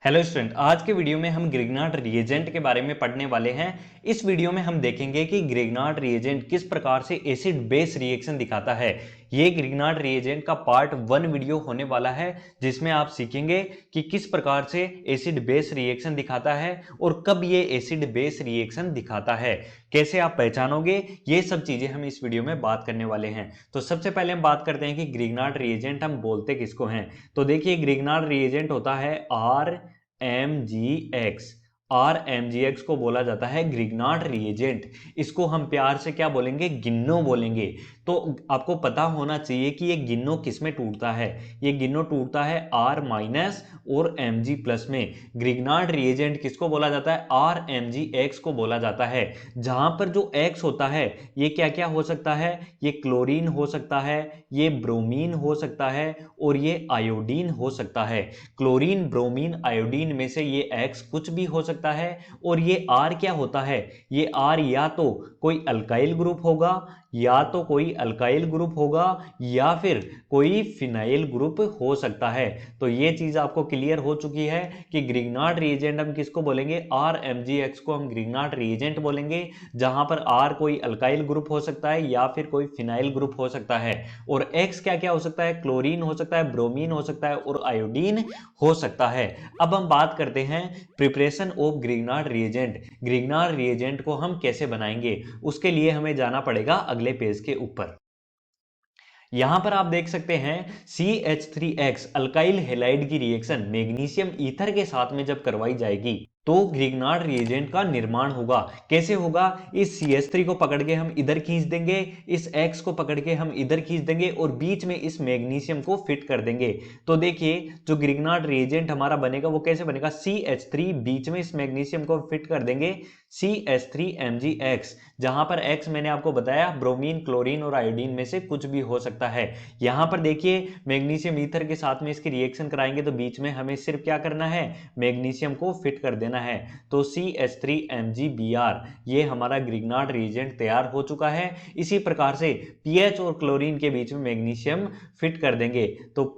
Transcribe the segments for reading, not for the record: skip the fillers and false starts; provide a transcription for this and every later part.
Hello student, आज के video में हम ग्रिग्नार्ड रिएजेंट के बारे में पढ़ने वाले हैं। इस वीडियो में हम देखेंगे कि ग्रिग्नार्ड रिएजेंट किस प्रकार से एसिड बेस रिएक्शन दिखाता है। ये ग्रिग्नार्ड रिएजेंट का पार्ट 1 वीडियो होने वाला है, जिसमें आप सीखेंगे कि किस प्रकार से एसिड बेस रिएक्शन दिखाता है और कब ये एसिड बेस रिएक्शन दिखाता है, कैसे आप पहचानोगे, ये सब चीजें हम इस वीडियो में बात करने वाले हैं। तो सबसे पहले हम बात करते हैं कि ग्रिग्नार्ड रिएजेंट हम बोलते किसको हैं। तो देखिए, ग्रिग्नार्ड रिएजेंट होता है RMGX। RMGX को बोला जाता है ग्रिग्नार्ड रिएजेंट। इसको हम प्यार से क्या बोलेंगे? गिन्नो बोलेंगे। तो आपको पता होना चाहिए कि ये गिन्नो किस में टूटता है। ये गिन्नो टूटता है R माइनस और Mg प्लस में। ग्रिग्नार्ड रिएजेंट किसको बोला जाता है? RMGX को बोला जाता है। जहां पर जो X होता है ये क्या क्या हो सकता है? ये क्लोरीन हो सकता है, ये ब्रोमीन हो सकता है और ये आयोडीन हो सकता है। क्लोरीन, ब्रोमीन, आयोडीन में से ये X कुछ भी हो सकता है। और ये R क्या होता है? ये R या तो कोई अल्काइल ग्रुप होगा, या तो कोई अल्काइल ग्रुप होगा, या फिर कोई फिनाइल ग्रुप हो सकता है। तो ये चीज आपको क्लियर हो चुकी है कि ग्रिग्नार्ड रिएजेंट हम किसको बोलेंगे? RMGX को हम ग्रिग्नार्ड रिएजेंट बोलेंगे, जहां पर R कोई अल्काइल ग्रुप हो सकता है या फिर कोई फिनाइल ग्रुप हो सकता है, और X क्या क्या हो सकता है? क्लोरीन हो सकता है, ब्रोमीन हो सकता है और आयोडीन हो सकता है। अब हम बात करते हैं preparation of Grignard reagent. Grignard reagent को हम कैसे बनाएंगे, उसके लिए हमें जाना पड़ेगा अगले पेज के ऊपर। यहां पर आप देख सकते हैं CH3X अल्काइल हैलाइड की रिएक्शन मैग्नीशियम ईथर के साथ में जब करवाई जाएगी तो ग्रिग्नार्ड रिएजेंट का निर्माण होगा। कैसे होगा? इस CH3 को पकड़ के हम इधर खींच देंगे, इस X को पकड़ के हम इधर खींच देंगे और बीच में इस मैग्नीशियम को फिट कर देंगे। तो देखिए, जो ग्रिग्नार्ड रिएजेंट हमारा बनेगा वो कैसे बनेगा? CH3 बीच में इस मैग्नीशियम को फिट कर देंगे, CH3MgX, जहां पर X मैंने आपको बताया ब्रोमीन, क्लोरीन और आयोडीन में से कुछ भी हो सकता है। यहां पर देखिए, मैग्नीशियम ईथर के साथ में इसकी रिएक्शन कराएंगे तो बीच में हमें सिर्फ क्या करना है? मैग्नीशियम को फिट कर देना है। तो CH3MgBr, ये हमारा ग्रिग्नार्ड रिएजेंट तैयार हो चुका है। इसी प्रकार से पीएच और क्लोरीन के बीच में मैग्नीशियम फिट कर देंगे तो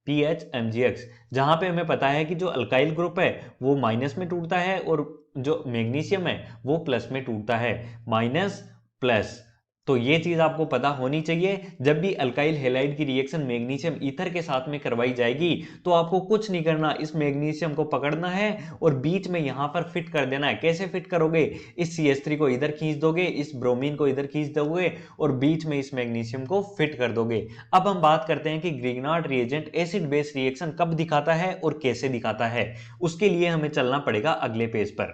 PHMgX, जहां पे हमें पता है कि जो अल्काइल ग्रुप है वो माइनस में टूटता है और जो मैग्नीशियम है वो प्लस में टूटता है, माइनस प्लस। तो ये चीज आपको पता होनी चाहिए। जब भी अल्काइल हैलाइड की रिएक्शन मैग्नीशियम ईथर के साथ में करवाई जाएगी तो आपको कुछ नहीं करना, इस मैग्नीशियम को पकड़ना है और बीच में यहां पर फिट कर देना है। कैसे फिट करोगे? इस CH3 को इधर खींच दोगे, इस ब्रोमीन को इधर खींच दोगे और बीच में इस मैग्नीशियम को फिट कर दोगे। अब हम बात करते हैं कि Grignard reagent acid base reaction कब दिखाता है और कैसे दिखाता है। उसके लिए हमें चलना पड़ेगा अगले पेज पर।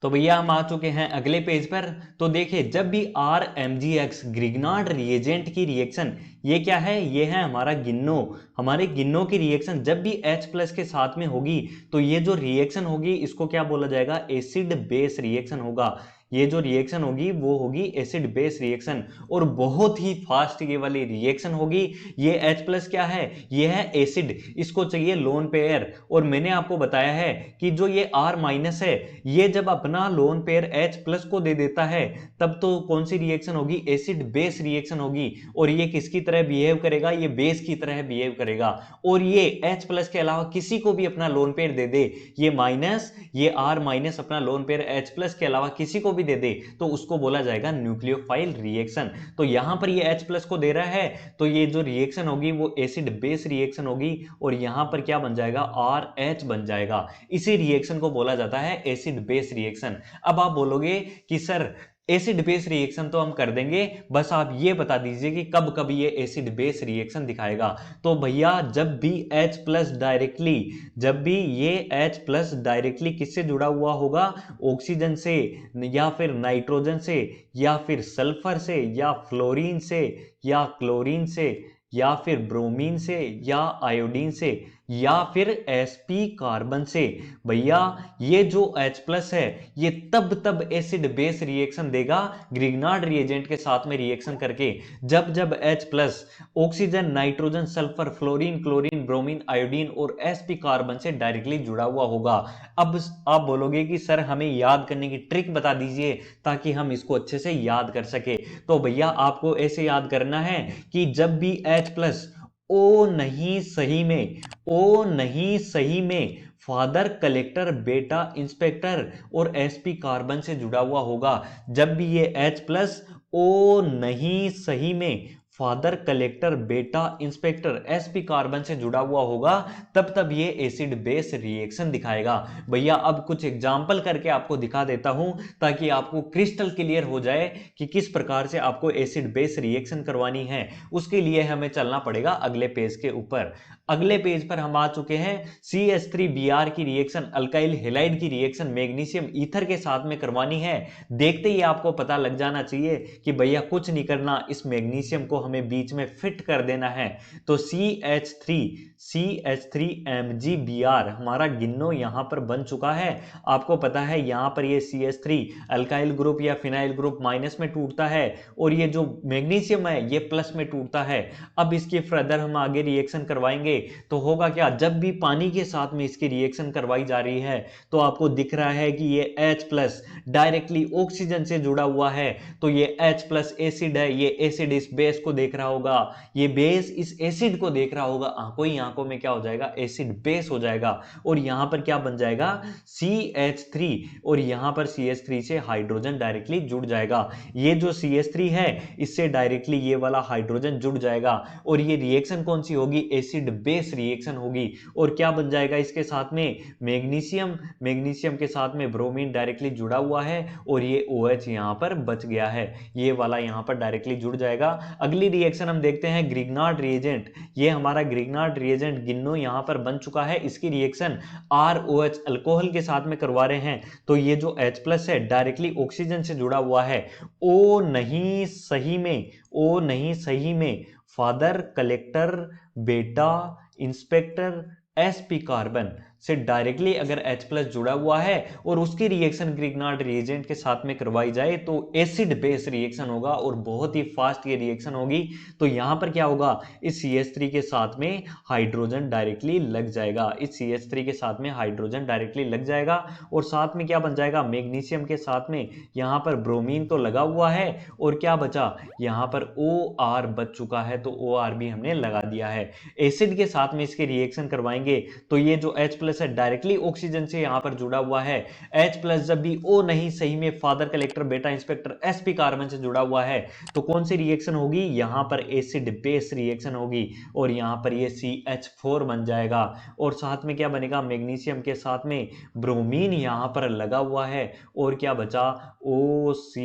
तो भैया हम आ चुके हैं अगले पेज पर। तो देखिए, जब भी RMGX ग्रिग्नार्ड रिएजेंट की रिएक्शन, ये क्या है? ये है हमारा गिन्नो। हमारे गिन्नो की रिएक्शन जब भी H प्लस के साथ में होगी तो ये जो रिएक्शन होगी इसको क्या बोला जाएगा? एसिड बेस रिएक्शन होगा। ये जो रिएक्शन होगी वो होगी एसिड बेस रिएक्शन और बहुत ही फास्ट ये वाली रिएक्शन होगी। ये H प्लस क्या है? ये है एसिड, इसको चाहिए लोन पेयर। और मैंने आपको बताया है कि जो ये R माइनस है ये जब अपना लोन पेयर H प्लस को दे देता है तब तो कौन सी रिएक्शन होगी? एसिड बेस रिएक्शन होगी। और ये किसकी तरह बिहेव करेगा? ये बेस की तरह बिहेव करेगा। और ये H प्लस के अलावा किसी को भी अपना लोन पेयर दे दे, ये माइनस, ये R माइनस अपना लोन पेयर H प्लस के अलावा किसी को भी दे दे तो उसको बोला जाएगा न्यूक्लियोफाइल रिएक्शन। तो यहां पर ये H प्लस को दे रहा है तो ये जो रिएक्शन होगी वो एसिड बेस रिएक्शन होगी और यहां पर क्या बन जाएगा? RH बन जाएगा। इसी रिएक्शन को बोला जाता है एसिड बेस रिएक्शन। अब आप बोलोगे कि सर एसिड बेस रिएक्शन तो हम कर देंगे, बस आप ये बता दीजिए कि कब कब ये एसिड बेस रिएक्शन दिखाएगा। तो भैया, जब भी H प्लस डायरेक्टली, जब भी ये H प्लस डायरेक्टली किससे जुड़ा हुआ होगा? ऑक्सीजन से, या फिर नाइट्रोजन से, या फिर सल्फर से, या फ्लोरीन से, या क्लोरीन से, या फिर ब्रोमीन से, या आयोडीन से, या फिर sp कार्बन से। भैया, ये जो H प्लस है ये तब एसिड बेस रिएक्शन देगा ग्रिग्नार्ड रिएजेंट के साथ में रिएक्शन करके, जब जब H plus oxygen, nitrogen, sulphur, fluorine, chlorine, bromine, iodine और sp कार्बन से डायरेक्टली जुड़ा हुआ होगा। अब आप बोलोगे कि सर हमें याद करने की ट्रिक बता दीजिए ताकि हम इसको अच्छे से याद कर सके। तो भैया, आपको ऐसे याद करना है कि जब भी H प्लस ओ नहीं सही में, ओ नहीं सही में फादर कलेक्टर बेटा इंस्पेक्टर और sp कार्बन से जुड़ा हुआ होगा। जब भी ये H प्लस ओ नहीं सही में फादर कलेक्टर बेटा इंस्पेक्टर sp कार्बन से जुड़ा हुआ होगा, तब ये एसिड बेस रिएक्शन दिखाएगा। भैया अब कुछ एग्जाम्पल करके आपको दिखा देता हूं ताकि आपको क्रिस्टल क्लियर हो जाए कि किस प्रकार से आपको एसिड बेस रिएक्शन करवानी है। उसके लिए हमें चलना पड़ेगा अगले पेज के ऊपर। अगले पेज पर हम आ चुके हैं। CH3Br की रिएक्शन अल्काइल हेलाइड की रिएक्शन मैग्नीशियम ईथर के साथ में करवानी है। देखते ही आपको पता लग जाना चाहिए कि भैया कुछ नहीं करना, इस मैग्नीशियम को हमें बीच में फिट कर देना है। तो CH3MgBr हमारा गिन्नो यहां पर बन चुका है। आपको पता है यहां पर ये CH3 अल्काइल ग्रुप या फिनाइल ग्रुप माइनस में टूटता है और ये जो मैग्नीशियम है ये प्लस में टूटता है। अब इसकी फर्दर हम आगे रिएक्शन करवाएंगे तो होगा क्या, जब भी पानी के साथ में इसकी रिएक्शन करवाई जा रही है तो आपको दिख रहा है कि ये H प्लस डायरेक्टली ऑक्सीजन से जुड़ा हुआ है। तो ये H प्लस एसिड है, ये एसिड इस बेस को देख रहा होगा, ये बेस इस एसिड को देख रहा होगा, आंखों ही आंखों में क्या हो जाएगा, एसिड बेस हो जाएगा। और यहां पर क्या बन जाएगा, CH3, और यहां पर CH3 से हाइड्रोजन डायरेक्टली जुड़ जाएगा। ये जो CH3 है इससे डायरेक्टली ये वाला हाइड्रोजन जुड़ जाएगा और ये रिएक्शन कौन सी होगी, एसिड बेस रिएक्शन होगी। और क्या बन जाएगा इसके साथ में, मैग्नीशियम, मैग्नीशियम के साथ में ब्रोमीन डायरेक्टली जुड़ा हुआ है और ये OH यहां पर बच गया है, ये वाला यहां पर डायरेक्टली जुड़ जाएगा। अगली रिएक्शन हम देखते हैं ग्रिग्नार्ड रिएजेंट। ये हमारा ग्रिग्नार्ड रिएजेंट गिन्नो यहां पर बन चुका है। इसकी रिएक्शन ROH अल्कोहल के साथ में करवा रहे हैं। तो ये जो H प्लस है डायरेक्टली ऑक्सीजन से जुड़ा हुआ है। ओ नहीं सही में, ओ नहीं सही में फादर कलेक्टर बेटा इंस्पेक्टर sp कार्बन से डायरेक्टली अगर H प्लस जुड़ा हुआ है और उसकी रिएक्शन ग्रिग्नार्ड रिएजेंट के साथ में करवाई जाए तो एसिड बेस रिएक्शन होगा और बहुत ही फास्ट ये रिएक्शन होगी। तो यहां पर क्या होगा, इस CH3 के साथ में हाइड्रोजन डायरेक्टली लग जाएगा, इस CH3 के साथ में हाइड्रोजन डायरेक्टली लग जाएगा और साथ में क्या बन जाएगा, मैग्नीशियम के साथ में यहां पर ब्रोमीन तो लगा हुआ है और क्या बचा, यहां पर OR बच चुका है, तो OR भी हमने लगा दिया है। एसिड के साथ में इसके रिएक्शन करवाएंगे तो ये जो H प्लस है डायरेक्टली ऑक्सीजन से यहां पर जुड़ा हुआ है। H प्लस जब भी O नहीं सही में फादर कलेक्टर बेटा इंस्पेक्टर sp कार्बन से जुड़ा हुआ है तो कौन सी रिएक्शन होगी, यहां पर एसिड बेस रिएक्शन होगी और यहां पर ये CH4 बन जाएगा और साथ में क्या बनेगा, मैग्नीशियम के साथ में ब्रोमीन यहां पर लगा हुआ है और क्या बचा, OC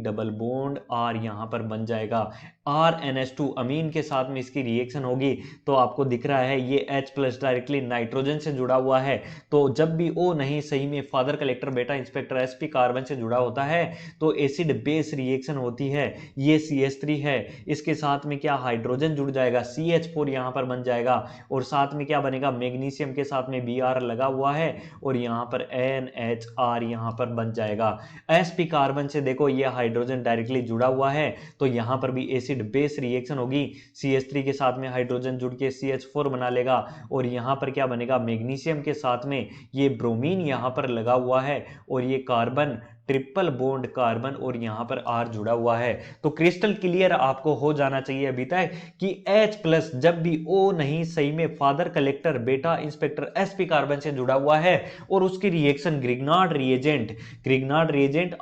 डबल बॉन्ड R यहां पर बन जाएगा। RNH2 अमीन के साथ में इसकी रिएक्शन होगी तो आपको दिख रहा है ये H प्लस डायरेक्टली नाइट्रोजन से जुड़ा हुआ है। तो जब भी O नहीं सही में फादर कलेक्टर बेटा इंस्पेक्टर sp कार्बन से जुड़ा होता है तो एसिड बेस रिएक्शन होती है। ये CH3 है, इसके साथ में क्या हाइड्रोजन जुड़ जाएगा, CH4 यहां पर बन जाएगा और साथ में क्या बनेगा, मैग्नीशियम के साथ में Br लगा हुआ है और यहां पर NHR यहां पर बन जाएगा। sp कार्बन से देखो ये हाइड्रोजन डायरेक्टली जुड़ा हुआ है तो यहां पर भी एसिड बेस रिएक्शन होगी। CH3 के साथ में हाइड्रोजन जुड़ के CH4 बना लेगा और यहां पर क्या बनेगा, मैग्नीशियम के साथ में ये ब्रोमीन यहां पर लगा हुआ है और ये कार्बन ट्रिपल बॉन्ड कार्बन और यहां पर R जुड़ा हुआ है। तो क्रिस्टल क्लियर आपको हो जाना चाहिए अभी तक कि H प्लस जब भी O नहीं सही में फादर कलेक्टर बेटा इंस्पेक्टर sp कार्बन से जुड़ा हुआ है और उसकी reaction Grignard reagent, Grignard reagent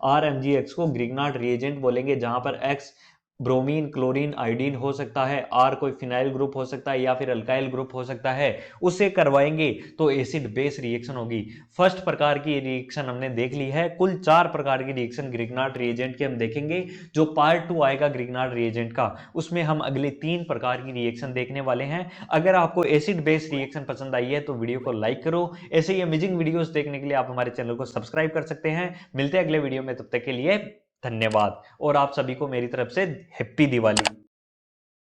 RMgx को ग्रिग्नार्ड रिएजेंट बोलेंगे जहां पर X ब्रोमीन क्लोरीन आयोडीन हो सकता है, R कोई फिनाइल ग्रुप हो सकता है या फिर अल्काइल ग्रुप हो सकता है, उसे करवाएंगे तो एसिड बेस रिएक्शन होगी। फर्स्ट प्रकार की रिएक्शन हमने देख ली है। कुल 4 प्रकार की रिएक्शन ग्रिग्नार्ड रिएजेंट के हम देखेंगे। जो पार्ट 2 आएगा ग्रिग्नार्ड रिएजेंट का उसमें हम अगले 3 प्रकार की रिएक्शन देखने वाले हैं। अगर आपको एसिड बेस रिएक्शन पसंद आई है तो वीडियो को लाइक करो। ऐसे ही अमेजिंग वीडियोस देखने के लिए आप हमारे चैनल को सब्सक्राइब कर सकते हैं। मिलते हैं अगले वीडियो में, तब तक के लिए धन्यवाद और आप सभी को मेरी तरफ से हैप्पी दिवाली।